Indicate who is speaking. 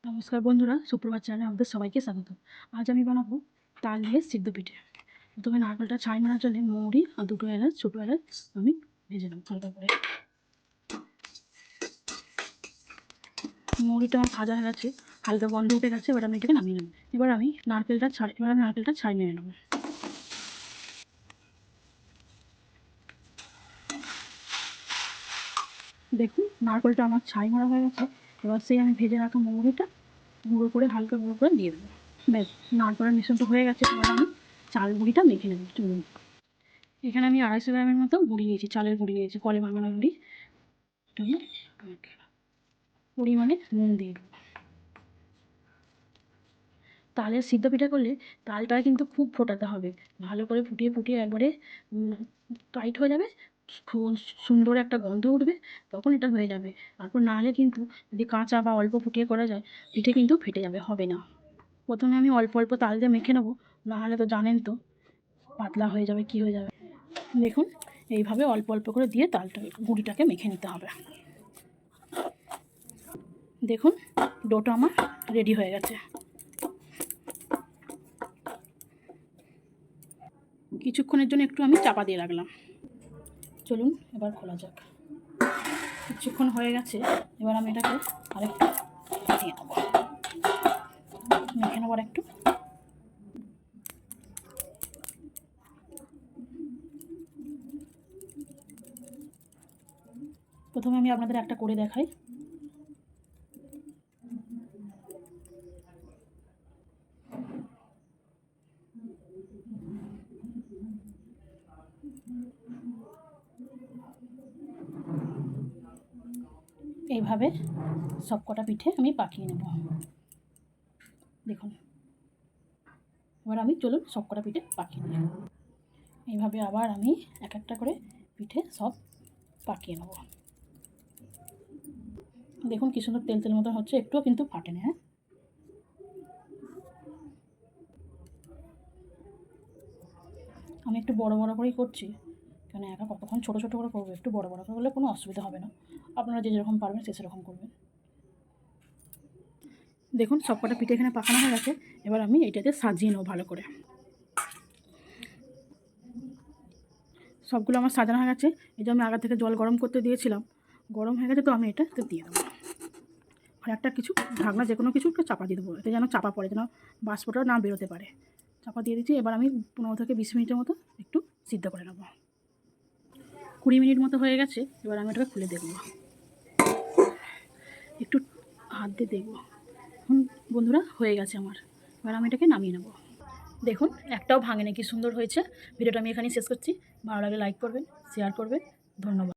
Speaker 1: নমস্কার বন্ধুরা, সুপ্রভাত চ্যানেলে আমাদের সবাইকে স্বাগত। আজ আমি বানাবো তাল দিয়ে সিদ্ধ পিঠে। প্রথমে নারকেলটা ছাই মারার জন্য মৌরি আর দুটো এলাচ, ছোটো এলাচ আমি ভেজে নেব হালকা করে। মৌরিটা আমার ভাজা হয়ে গেছে, হালকা গন্ধ উঠে গেছে। এবার আমি এটাকে নামিয়ে নেব। এবার আমি নারকেলটা ছাই মেরে নেব। দেখুন নারকেলটা আমার ছাই মারা হয়ে গেছে। এবার সেই আমি ভেজে রাখা মৌরিটা হালকা গুঁড়ো করে দিয়ে দেবো। ব্যাস, নারকেলের মিশ্রণটা হয়ে গেছে। এবার আমি চাল গুঁড়িটা মেখে নেব। চলুন, এখানে আমি 250 গ্রামের মতো গুঁড়ি নিয়েছি, চালের গুঁড়ি নিয়েছি, কলে ভাঙানো গুঁড়ি। পরিমাণে নুন দিয়ে দেবো। তালের সিদ্ধ পিঠা করলে তালটা কিন্তু খুব ফোটাতে হবে, ভালো করে ফুটিয়ে ফুটিয়ে একবারে টাইট হয়ে যাবে, খুব সুন্দর একটা গন্ধ উঠবে, তখন এটা হয়ে যাবে। তারপর নাহলে কিন্তু যদি কাঁচা বা অল্প ফুটিয়ে করা যায়, পিঠে কিন্তু ফেটে যাবে, হবে না। প্রথমে আমি অল্প অল্প তাল দিয়ে মেখে নেবো, নাহলে তো জানেন তো পাতলা হয়ে যাবে, কি হয়ে যাবে। দেখুন এইভাবে অল্প অল্প করে দিয়ে গুঁড়িটাকে মেখে নিতে হবে। দেখুন ডোটা আমার রেডি হয়ে গেছে। কিছুক্ষণের জন্য একটু আমি চাপা দিয়ে রাখলাম। চলুন এবার খোলা যাক। কিছুক্ষণ হয়ে গেছে। এবার আমি এটাকে আরেকটু ফাটিয়ে নেব, মেখে নেবার একটু। প্রথমে আমি আপনাদের একটা করে দেখাই। এইভাবে সব কটা পিঠে আমি পাকিয়ে নেব। দেখুন এবার আমি চলুন সব কটা পিঠে পাকিয়ে নেব। এইভাবে আবার আমি এক একটা করে পিঠে সব পাকিয়ে নেব। দেখুন কি সুন্দর তেল তেল মতো হচ্ছে, একটুও কিন্তু ফাটে না। হ্যাঁ, আমি একটু বড় বড় করেই করছি, কেন একা কতক্ষণ ছোটো ছোটো করে করবো। একটু বড় বড় করে করলে কোনো অসুবিধা হবে না, আপনারা যে যেরকম পারবেন সেরকম করবেন। দেখুন সব কটা পিঠে এখানে পাকানো হয়ে গেছে। এবার আমি এটাতে সাজিয়ে নেবো ভালো করে। সবগুলো আমার সাজানো হয়ে গেছে। এই যে আমি আগের থেকে জল গরম করতে দিয়েছিলাম, গরম হয়ে গেছে, তো আমি এটাতে দিয়ে দেবো। আর একটা কিছু ঢাকনা, যে কোনো কিছু একটু চাপা দিয়ে দেবো, এতে যেন চাপা পড়ে, যেন বাষ্পটা না বেরোতে পারে। চাপা দিয়ে দিচ্ছি। এবার আমি 15 থেকে 20 মিনিটের মতো একটু সিদ্ধ করে নেবো। 20 মিনিট মতো হয়ে গেছে। এবার আমি এটাকে খুলে দেখবো, একটু হাত দিয়ে দেখবো। বন্ধুরা হয়ে গেছে আমার। এবার আমি এটাকে নামিয়ে নেবো। দেখুন একটাও ভাঙেনি, কি সুন্দর হয়েছে। ভিডিওটা আমি এখানেই শেষ করছি। ভালো লাগলে লাইক করবেন, শেয়ার করবেন। ধন্যবাদ।